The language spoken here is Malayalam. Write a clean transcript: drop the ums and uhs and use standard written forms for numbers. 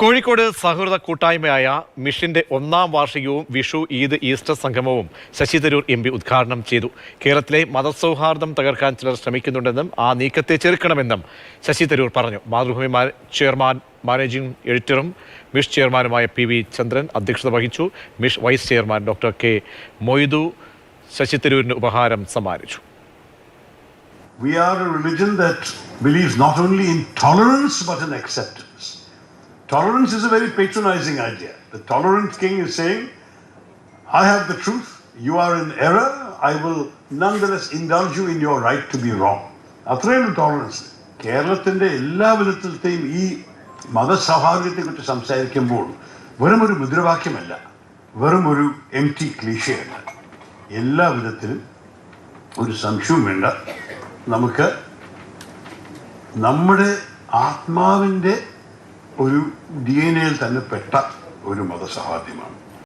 കോഴിക്കോട് സൗഹൃദ കൂട്ടായ്മയായ മിഷന്റെ 1-ാം വാർഷികവും വിഷു ഈദ് ഈസ്റ്റർ സംഗമവും ശശി തരൂർ എം പി ഉദ്ഘാടനം ചെയ്തു. കേരളത്തിലെ മതസൗഹാർദ്ദം തകർക്കാൻ ചിലർ ശ്രമിക്കുന്നുണ്ടെന്നും ആ നീക്കത്തെ ചെറുക്കണമെന്നും ശശി തരൂർ പറഞ്ഞു. മാതൃഭൂമി ചെയർമാൻ മാനേജിംഗ് എഡിറ്ററും മിഷ് ചെയർമാനുമായ PV ചന്ദ്രൻ അധ്യക്ഷത വഹിച്ചു. മിഷ് vice chairman doctor K Moidu Shashi തരൂരിന് ഉപഹാരം സമ്മാനിച്ചു. We are a religion that believes not only in tolerance but in acceptance. Tolerance is a very patronizing idea. The tolerant king is saying, I have the truth, you are in error, I will nonetheless indulge you in your right to be wrong. അത്രയും ടോളറൻസ് കേരളത്തിൻ്റെ എല്ലാ വിധത്തിലത്തെയും ഈ മതസൗഹാർദ്ദത്തെക്കുറിച്ച് സംസാരിക്കുമ്പോൾ വെറും ഒരു മുദ്രാവാക്യമല്ല, വെറും ഒരു എംപ്റ്റി ക്ലീഷയല്ല. എല്ലാ വിധത്തിലും ഒരു സംശയവും വേണ്ട, നമുക്ക് നമ്മുടെ ആത്മാവിൻ്റെ ഒരു DNA തന്നെ പെട്ട ഒരു മതസൗഹാർദ്ദമാണ്.